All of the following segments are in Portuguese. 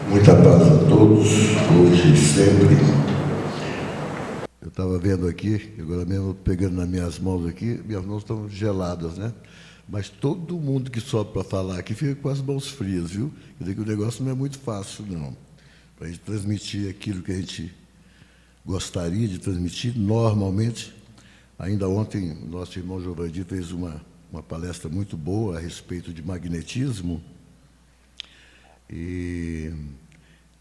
Muita paz a todos, hoje e sempre. Eu estava vendo aqui, agora mesmo pegando nas minhas mãos aqui, minhas mãos estão geladas, né? Mas todo mundo que sobe para falar aqui fica com as mãos frias, viu? Quer dizer que o negócio não é muito fácil, não. Para a gente transmitir aquilo que a gente gostaria de transmitir, normalmente. Ainda ontem, o nosso irmão Giovanni fez uma palestra muito boa a respeito de magnetismo. E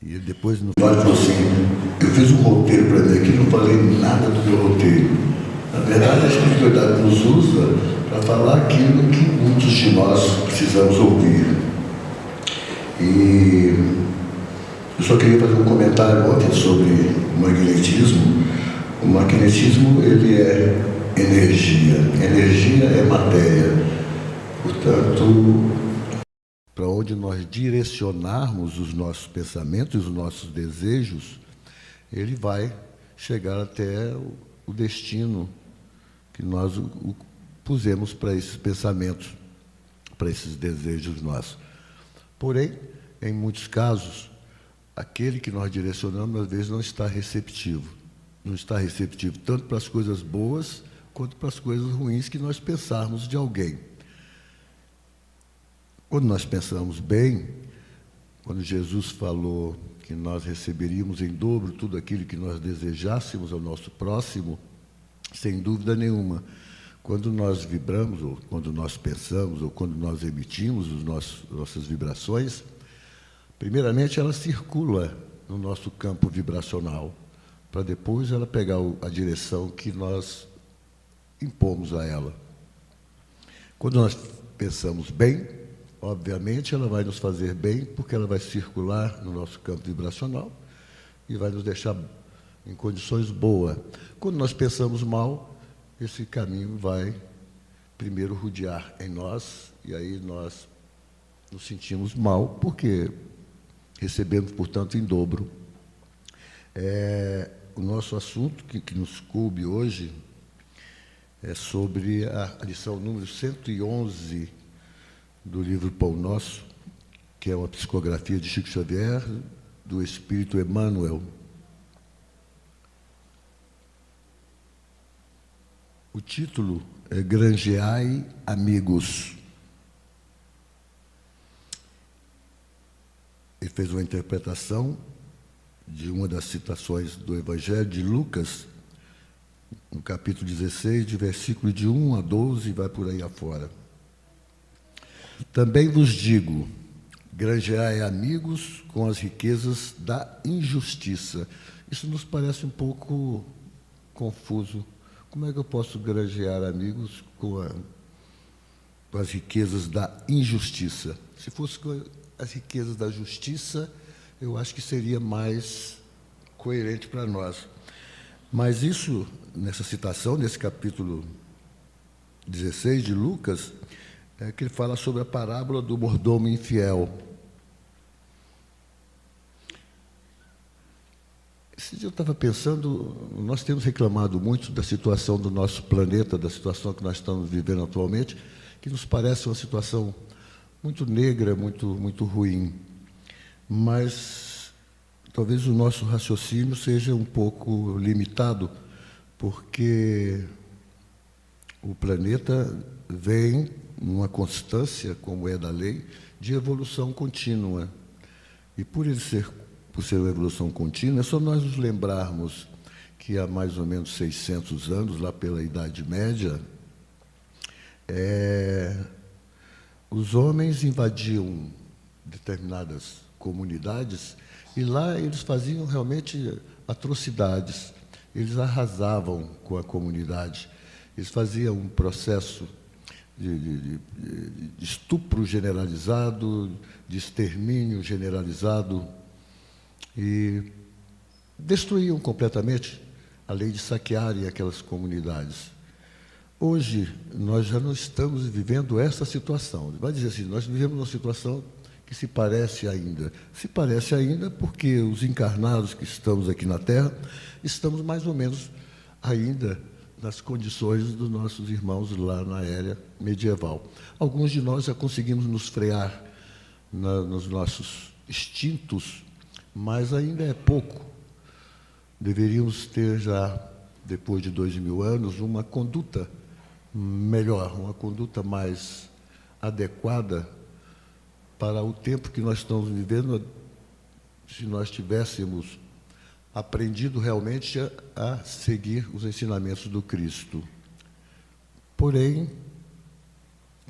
ele depois no falou assim, eu fiz um roteiro para mim aqui, não falei nada do meu roteiro. Na verdade, a espiritualidade nos usa para falar aquilo que muitos de nós precisamos ouvir. E eu só queria fazer um comentário ontem sobre o magnetismo. O magnetismo, ele é energia. Energia é matéria. Portanto, para onde nós direcionarmos os nossos pensamentos, os nossos desejos, ele vai chegar até o destino que nós o pusemos para esses pensamentos, para esses desejos nossos. Porém, em muitos casos, aquele que nós direcionamos, às vezes, não está receptivo. Não está receptivo tanto para as coisas boas, quanto para as coisas ruins que nós pensarmos de alguém. Quando nós pensamos bem, quando Jesus falou que nós receberíamos em dobro tudo aquilo que nós desejássemos ao nosso próximo, sem dúvida nenhuma, quando nós vibramos, ou quando nós pensamos, ou quando nós emitimos nossas vibrações, primeiramente ela circula no nosso campo vibracional, para depois ela pegar a direção que nós impomos a ela. Quando nós pensamos bem, obviamente, ela vai nos fazer bem, porque ela vai circular no nosso campo vibracional e vai nos deixar em condições boas. Quando nós pensamos mal, esse caminho vai primeiro rodear em nós, e aí nós nos sentimos mal, porque recebemos, portanto, em dobro. O nosso assunto, que nos coube hoje, é sobre a lição número 111 do livro Pão Nosso, que é uma psicografia de Chico Xavier, do Espírito Emmanuel. O título é Granjeai Amigos. Ele fez uma interpretação de uma das citações do Evangelho de Lucas, no capítulo 16, de versículo de 1 a 12, e vai por aí afora. Também vos digo, granjeai amigos com as riquezas da injustiça. Isso nos parece um pouco confuso. Como é que eu posso granjear amigos com as riquezas da injustiça? Se fosse com as riquezas da justiça, eu acho que seria mais coerente para nós. Mas isso, nessa citação, nesse capítulo 16 de Lucas, é que ele fala sobre a parábola do mordomo infiel. Esse dia eu estava pensando, nós temos reclamado muito da situação do nosso planeta, da situação que nós estamos vivendo atualmente, que nos parece uma situação muito negra, muito ruim. Mas talvez o nosso raciocínio seja um pouco limitado, porque o planeta vem numa constância, como é da lei, de evolução contínua. E por ser uma evolução contínua, é só nós nos lembrarmos que há mais ou menos 600 anos, lá pela Idade Média, os homens invadiam determinadas comunidades e lá eles faziam realmente atrocidades. Eles arrasavam com a comunidade. Eles faziam um processo de estupro generalizado, de extermínio generalizado, e destruíam completamente a lei de saquearem aquelas comunidades. Hoje, nós já não estamos vivendo essa situação. Vai dizer assim, nós vivemos uma situação que se parece ainda. Se parece ainda porque os encarnados que estamos aqui na Terra, estamos mais ou menos ainda nas condições dos nossos irmãos lá na era medieval. Alguns de nós já conseguimos nos frear nos nossos instintos, mas ainda é pouco. Deveríamos ter já, depois de 2000 anos, uma conduta melhor, uma conduta mais adequada para o tempo que nós estamos vivendo, se nós tivéssemos aprendido realmente a seguir os ensinamentos do Cristo. Porém,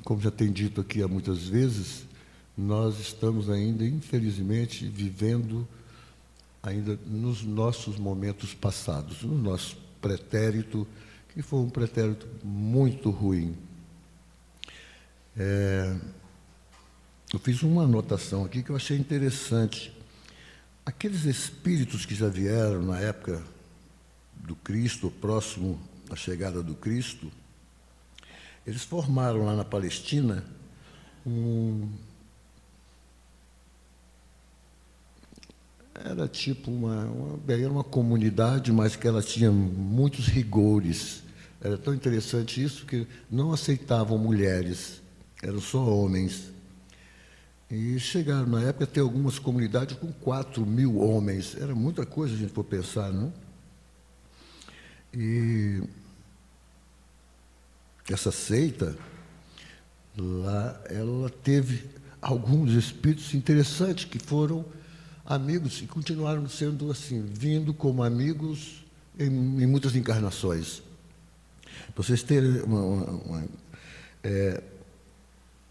como já tem dito aqui há muitas vezes, nós estamos ainda, infelizmente, vivendo ainda nos nossos momentos passados, no nosso pretérito, que foi um pretérito muito ruim. Eu fiz uma anotação aqui que eu achei interessante. Aqueles espíritos que já vieram na época do Cristo, próximo à chegada do Cristo, eles formaram lá na Palestina era tipo uma comunidade, mas que ela tinha muitos rigores. Era tão interessante isso que não aceitavam mulheres, eram só homens. E chegaram, na época, a ter algumas comunidades com 4.000 homens. Era muita coisa, se a gente for pensar, não? E essa seita, lá, ela teve alguns espíritos interessantes que foram amigos e continuaram sendo assim, vindo como amigos em muitas encarnações. Para vocês terem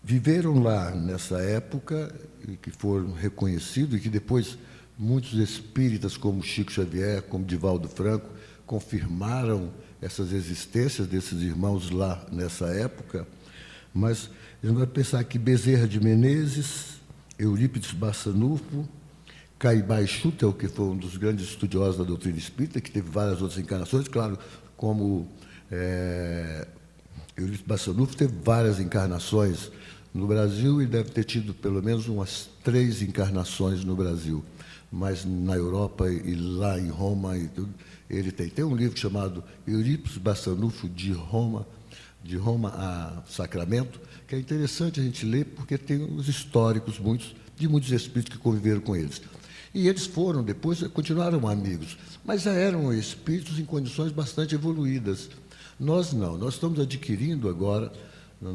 viveram lá nessa época, e que foram reconhecidos, e que depois muitos espíritas, como Chico Xavier, como Divaldo Franco, confirmaram essas existências desses irmãos lá nessa época. Mas a gente vai pensar que Bezerra de Menezes, Eurípides Barçanufo, Caibá Schutel, que foi um dos grandes estudiosos da doutrina espírita, que teve várias outras encarnações, claro, como Eurípides Barçanufo teve várias encarnações no Brasil e deve ter tido pelo menos umas 3 encarnações no Brasil, mas na Europa e lá em Roma e tudo, ele tem um livro chamado Eurípides Barçanufo de Roma a Sacramento, que é interessante a gente ler porque tem os históricos de muitos espíritos que conviveram com eles. E eles foram, depois, continuaram amigos, mas já eram espíritos em condições bastante evoluídas. Nós não, nós estamos adquirindo agora, na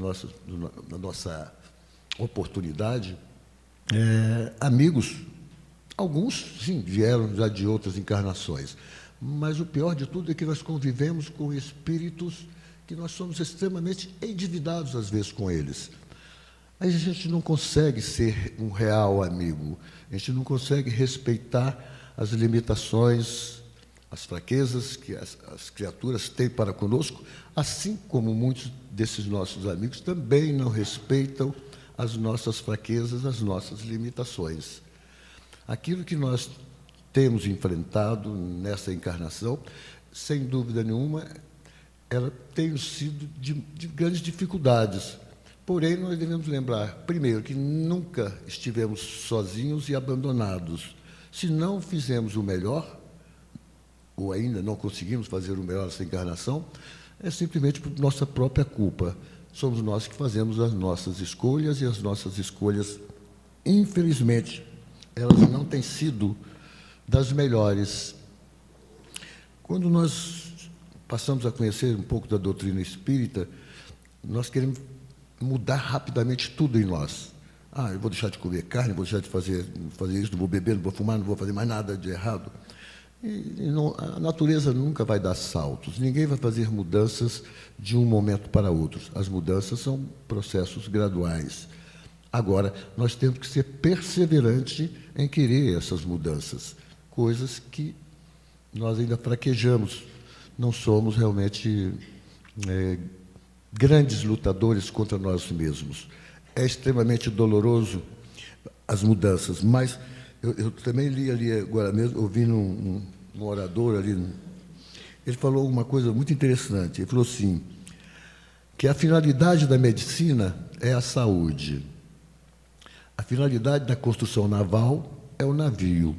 nossa oportunidade, amigos. Alguns, sim, vieram já de outras encarnações, mas o pior de tudo é que nós convivemos com espíritos que nós somos extremamente endividados, às vezes, com eles. Aí a gente não consegue ser um real amigo, a gente não consegue respeitar as limitações, as fraquezas que as criaturas têm para conosco, assim como muitos desses nossos amigos também não respeitam as nossas fraquezas, as nossas limitações. Aquilo que nós temos enfrentado nessa encarnação, sem dúvida nenhuma, ela tem sido de grandes dificuldades. Porém, nós devemos lembrar, primeiro, que nunca estivemos sozinhos e abandonados. Se não fizemos o melhor, ou ainda não conseguimos fazer o melhor nessa encarnação, é simplesmente por nossa própria culpa. Somos nós que fazemos as nossas escolhas, e as nossas escolhas, infelizmente, elas não têm sido das melhores. Quando nós passamos a conhecer um pouco da doutrina espírita, nós queremos mudar rapidamente tudo em nós. Eu vou deixar de comer carne, vou deixar de fazer isso, não vou beber, não vou fumar, não vou fazer mais nada de errado. A natureza nunca vai dar saltos, ninguém vai fazer mudanças de um momento para outro. As mudanças são processos graduais. Agora, nós temos que ser perseverantes em querer essas mudanças, coisas que nós ainda fraquejamos. Não somos realmente grandes lutadores contra nós mesmos. É extremamente doloroso as mudanças, mas eu também li ali agora mesmo, ouvindo um orador ali, ele falou uma coisa muito interessante. Ele falou assim, que a finalidade da medicina é a saúde. A finalidade da construção naval é o navio.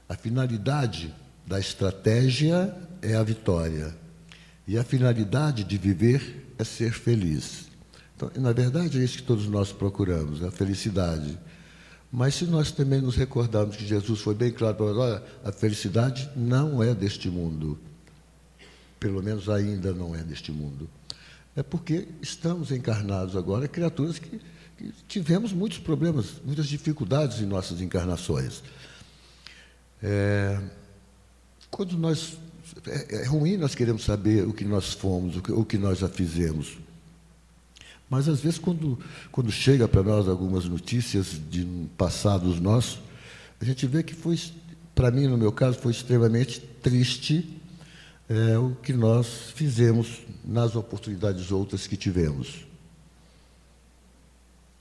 A finalidade da estratégia é a vitória. E a finalidade de viver é ser feliz. Então, na verdade, é isso que todos nós procuramos, a felicidade. Mas se nós também nos recordarmos que Jesus foi bem claro para nós, olha, a felicidade não é deste mundo. Pelo menos ainda não é deste mundo. É porque estamos encarnados agora, criaturas que tivemos muitos problemas, muitas dificuldades em nossas encarnações. Quando nós... É ruim nós queremos saber o que nós fomos, o que nós já fizemos. Mas, às vezes, quando chega para nós algumas notícias de passados nossos, a gente vê que foi, para mim, no meu caso, foi extremamente triste o que nós fizemos nas oportunidades outras que tivemos.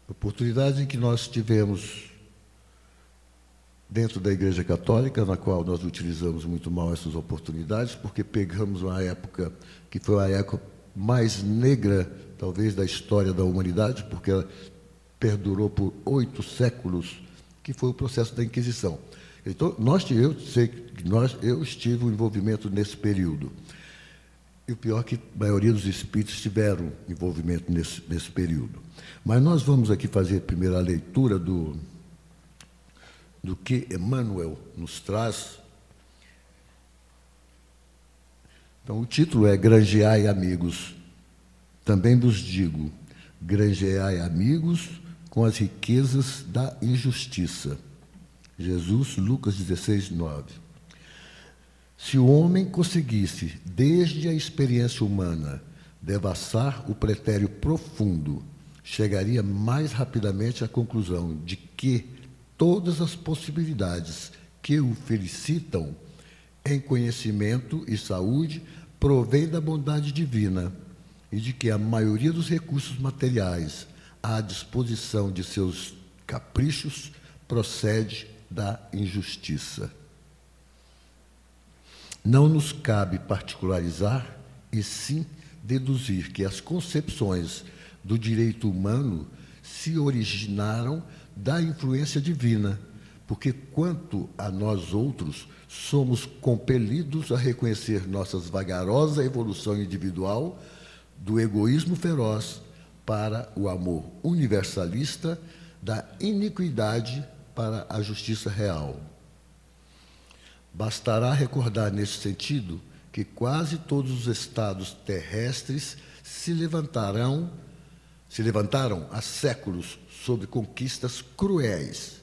Oportunidades em que nós tivemos dentro da Igreja Católica, na qual nós utilizamos muito mal essas oportunidades, porque pegamos uma época que foi a época mais negra, talvez, da história da humanidade, porque ela perdurou por 8 séculos, que foi o processo da Inquisição. Então, eu estive um envolvimento nesse período. E o pior é que a maioria dos espíritos tiveram envolvimento nesse período. Mas nós vamos aqui fazer primeiro a leitura do que Emmanuel nos traz. Então, o título é Granjeai Amigos. Também vos digo, granjeai amigos com as riquezas da injustiça. Jesus, Lucas 16, 9. Se o homem conseguisse, desde a experiência humana, devassar o pretérito profundo, chegaria mais rapidamente à conclusão de que todas as possibilidades que o felicitam em conhecimento e saúde provém da bondade divina e de que a maioria dos recursos materiais à disposição de seus caprichos procede da injustiça. Não nos cabe particularizar, e sim deduzir que as concepções do direito humano se originaram da influência divina, porque, quanto a nós outros, somos compelidos a reconhecer nossa vagarosa evolução individual do egoísmo feroz para o amor universalista, da iniquidade para a justiça real. Bastará recordar, nesse sentido, que quase todos os estados terrestres se levantaram há séculos sob conquistas cruéis.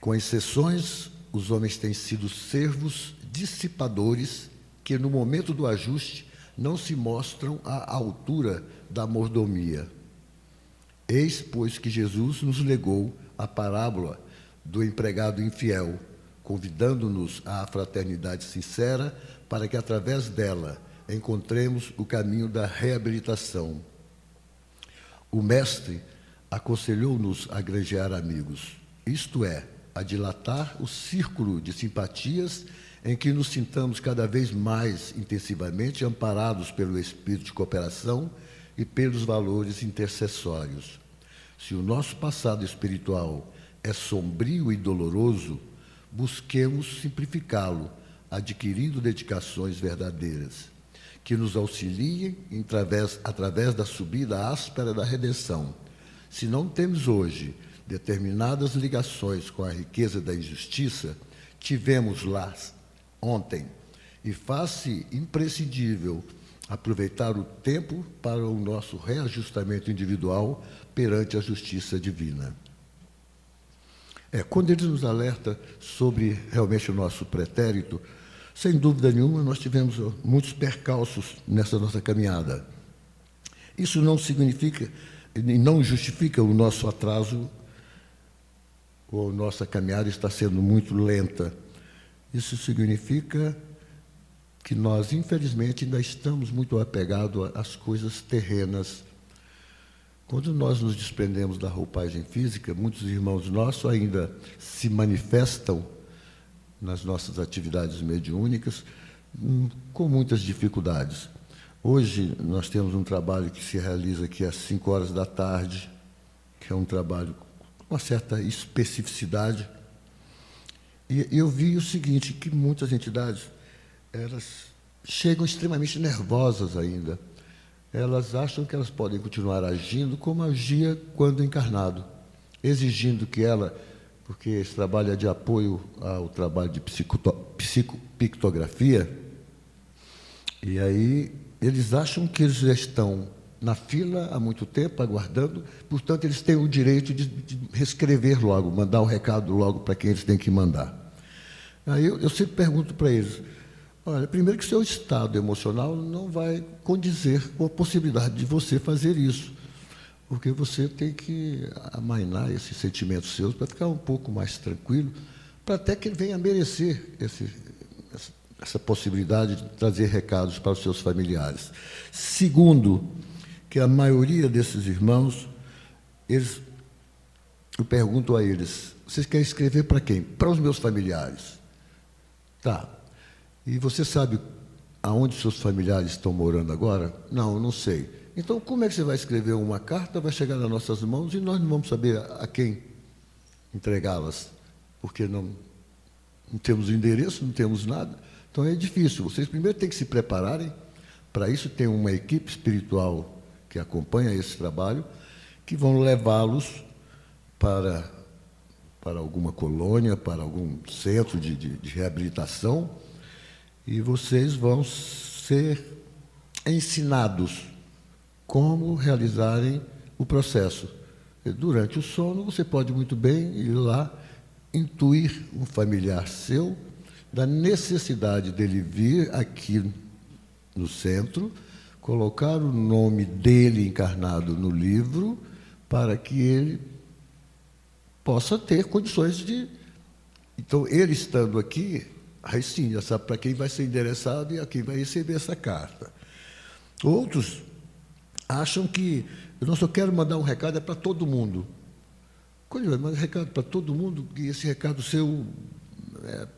Com exceções, os homens têm sido servos dissipadores que, no momento do ajuste, não se mostram à altura da mordomia. Eis, pois, que Jesus nos legou a parábola do empregado infiel, convidando-nos à fraternidade sincera para que, através dela, encontremos o caminho da reabilitação. O Mestre aconselhou-nos a granjear amigos, isto é, a dilatar o círculo de simpatias em que nos sintamos cada vez mais intensivamente amparados pelo espírito de cooperação e pelos valores intercessórios. Se o nosso passado espiritual é sombrio e doloroso, busquemos simplificá-lo, adquirindo dedicações verdadeiras, que nos auxiliem através da subida áspera da redenção. Se não temos hoje determinadas ligações com a riqueza da injustiça, tivemos lá ontem, e faz-se imprescindível aproveitar o tempo para o nosso reajustamento individual perante a justiça divina. Quando ele nos alerta sobre realmente o nosso pretérito, sem dúvida nenhuma, nós tivemos muitos percalços nessa nossa caminhada. Isso não significa e não justifica o nosso atraso ou nossa caminhada está sendo muito lenta. Isso significa que nós, infelizmente, ainda estamos muito apegados às coisas terrenas. Quando nós nos desprendemos da roupagem física, muitos irmãos nossos ainda se manifestam nas nossas atividades mediúnicas com muitas dificuldades. Hoje, nós temos um trabalho que se realiza aqui às 5 horas da tarde, que é um trabalho com uma certa especificidade. E eu vi o seguinte, que muitas entidades, elas chegam extremamente nervosas ainda. Elas acham que elas podem continuar agindo como agia quando encarnado, exigindo que ela, porque esse trabalho é de apoio ao trabalho de psicopictografia, e aí eles acham que eles já estão na fila há muito tempo, aguardando, portanto, eles têm o direito de reescrever logo, mandar o recado logo para quem eles têm que mandar. Aí eu sempre pergunto para eles, olha, primeiro que seu estado emocional não vai condizer com a possibilidade de você fazer isso, porque você tem que amainar esses sentimentos seus para ficar um pouco mais tranquilo, para até que ele venha a merecer essa possibilidade de trazer recados para os seus familiares. Segundo, que a maioria desses irmãos, eu pergunto a eles, vocês querem escrever para quem? Para os meus familiares. Tá. E você sabe aonde seus familiares estão morando agora? Não, eu não sei. Então, como é que você vai escrever uma carta, vai chegar nas nossas mãos e nós não vamos saber a quem entregá-las? Porque não temos endereço, não temos nada. Então, é difícil. Vocês primeiro têm que se prepararem. Para isso, tem uma equipe espiritual que acompanha esse trabalho, que vão levá-los para alguma colônia, para algum centro de reabilitação, e vocês vão ser ensinados como realizarem o processo. Durante o sono, você pode muito bem ir lá, intuir um familiar seu da necessidade dele vir aqui no centro, colocar o nome dele encarnado no livro, para que ele possa ter condições de... Então, ele estando aqui, aí sim, já sabe para quem vai ser endereçado e a quem vai receber essa carta. Outros acham que eu não só quero mandar um recado, é para todo mundo. Quando eu mando recado para todo mundo, e esse recado seu,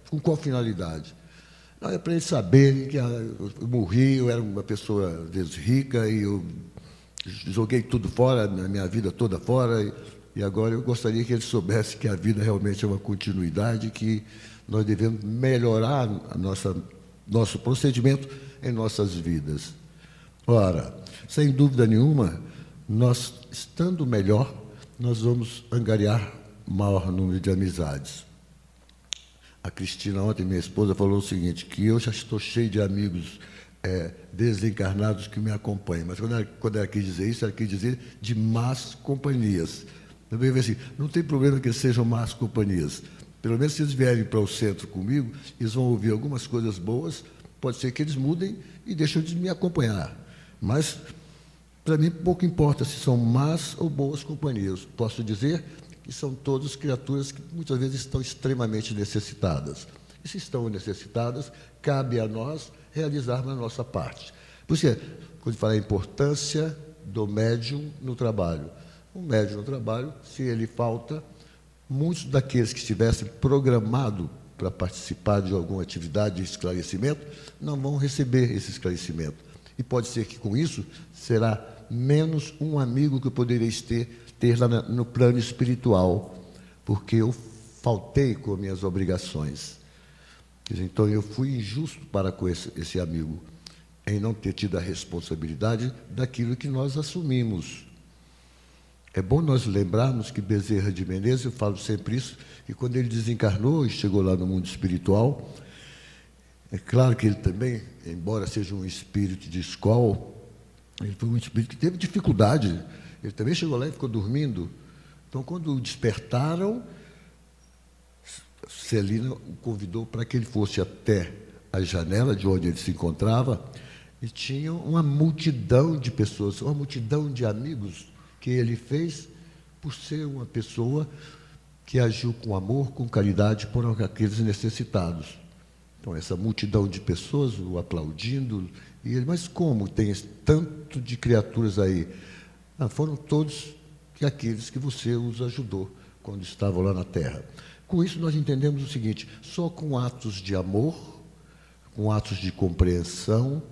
com qual finalidade? Não, é para eles saberem que eu morri, eu era uma pessoa, às vezes, rica, e eu joguei tudo fora, a minha vida toda fora, e agora eu gostaria que eles soubessem que a vida realmente é uma continuidade, que nós devemos melhorar nosso procedimento em nossas vidas. Ora, sem dúvida nenhuma, nós, estando melhor, nós vamos angariar maior número de amizades. A Cristina, ontem, minha esposa, falou o seguinte, que eu já estou cheio de amigos desencarnados que me acompanham, mas quando ela quis dizer isso, ela quis dizer de más companhias. Também assim, não tem problema que eles sejam más companhias. Pelo menos se eles vierem para o centro comigo, eles vão ouvir algumas coisas boas, pode ser que eles mudem e deixem de me acompanhar. Mas, para mim, pouco importa se são más ou boas companhias. Posso dizer que são todas criaturas que muitas vezes estão extremamente necessitadas. E se estão necessitadas, cabe a nós realizarmos a nossa parte. Por isso, quando fala a importância do médium no trabalho. O médium no trabalho, se ele falta, muitos daqueles que estivessem programados para participar de alguma atividade de esclarecimento não vão receber esse esclarecimento. E pode ser que, com isso, será menos um amigo que eu poderia ter lá no plano espiritual, porque eu faltei com minhas obrigações. Quer dizer, então, eu fui injusto para com esse amigo, em não ter tido a responsabilidade daquilo que nós assumimos. É bom nós lembrarmos que Bezerra de Menezes, eu falo sempre isso, que quando ele desencarnou e chegou lá no mundo espiritual, é claro que ele também, embora seja um espírito de escola, ele foi um espírito que teve dificuldade. Ele também chegou lá e ficou dormindo. Então, quando o despertaram, Celina o convidou para que ele fosse até a janela de onde ele se encontrava, e tinha uma multidão de pessoas, uma multidão de amigos que ele fez por ser uma pessoa que agiu com amor, com caridade por aqueles necessitados. Então, essa multidão de pessoas o aplaudindo, e ele, mas como tem esse tanto de criaturas aí? Ah, foram todos aqueles que você os ajudou quando estavam lá na Terra. Com isso, nós entendemos o seguinte: só com atos de amor, com atos de compreensão,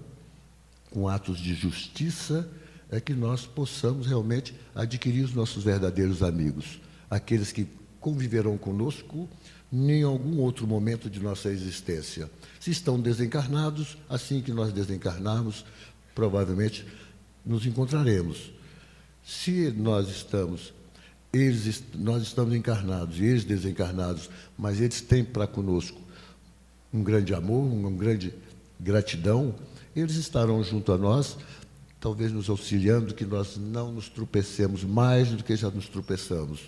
com atos de justiça, é que nós possamos realmente adquirir os nossos verdadeiros amigos, aqueles que conviverão conosco em algum outro momento de nossa existência. Se estão desencarnados, assim que nós desencarnarmos, provavelmente nos encontraremos. Se nós estamos encarnados e eles desencarnados, mas eles têm para conosco um grande amor, uma grande gratidão, eles estarão junto a nós, talvez nos auxiliando, que nós não nos tropecemos mais do que já nos tropeçamos.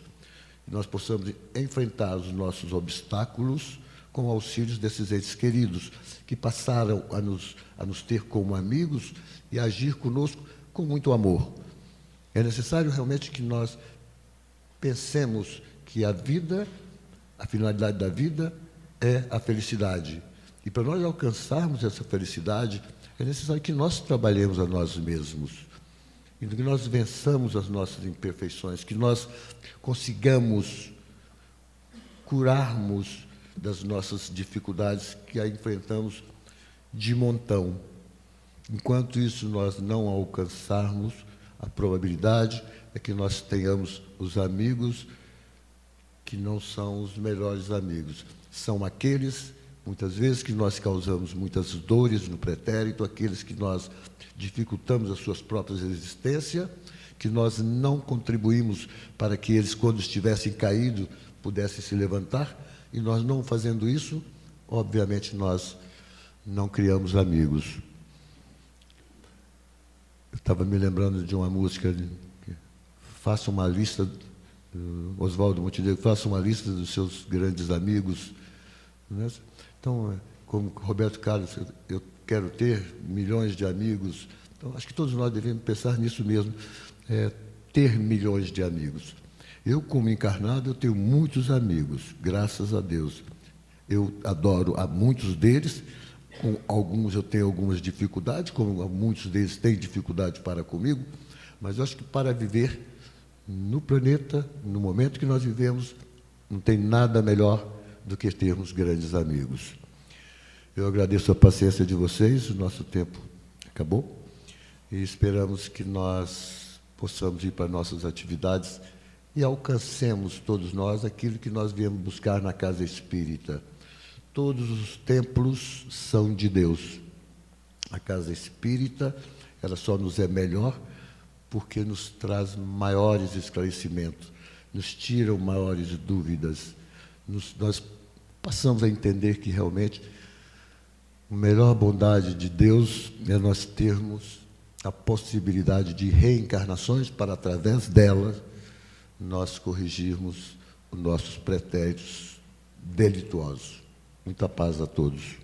Que nós possamos enfrentar os nossos obstáculos com auxílios desses entes queridos, que passaram a nos ter como amigos e agir conosco com muito amor. É necessário realmente que nós pensemos que a vida, a finalidade da vida é a felicidade. E para nós alcançarmos essa felicidade, é necessário que nós trabalhemos a nós mesmos, e que nós vençamos as nossas imperfeições, que nós consigamos curarmos das nossas dificuldades que a enfrentamos de montão. Enquanto isso nós não alcançarmos, a probabilidade é que nós tenhamos os amigos que não são os melhores amigos. São aqueles, muitas vezes, que nós causamos muitas dores no pretérito, aqueles que nós dificultamos as suas próprias existências, que nós não contribuímos para que eles, quando estivessem caídos, pudessem se levantar, e nós não fazendo isso, obviamente nós não criamos amigos. Eu estava me lembrando de uma música, faça uma lista, Oswaldo Montenegro, faça uma lista dos seus grandes amigos. Né? Então, como Roberto Carlos, eu quero ter milhões de amigos. Então, acho que todos nós devemos pensar nisso mesmo, ter milhões de amigos. Eu, como encarnado, eu tenho muitos amigos, graças a Deus. Eu adoro a muitos deles, com alguns eu tenho algumas dificuldades, como muitos deles têm dificuldade para comigo, mas eu acho que para viver no planeta, no momento que nós vivemos, não tem nada melhor do que termos grandes amigos. Eu agradeço a paciência de vocês, o nosso tempo acabou, e esperamos que nós possamos ir para nossas atividades e alcancemos todos nós aquilo que nós viemos buscar na casa espírita. Todos os templos são de Deus. A casa espírita, ela só nos é melhor porque nos traz maiores esclarecimentos, nos tiram maiores dúvidas. Nós passamos a entender que realmente a melhor bondade de Deus é nós termos a possibilidade de reencarnações para, através delas, nós corrigirmos os nossos pretéritos delituosos. Muita paz a todos.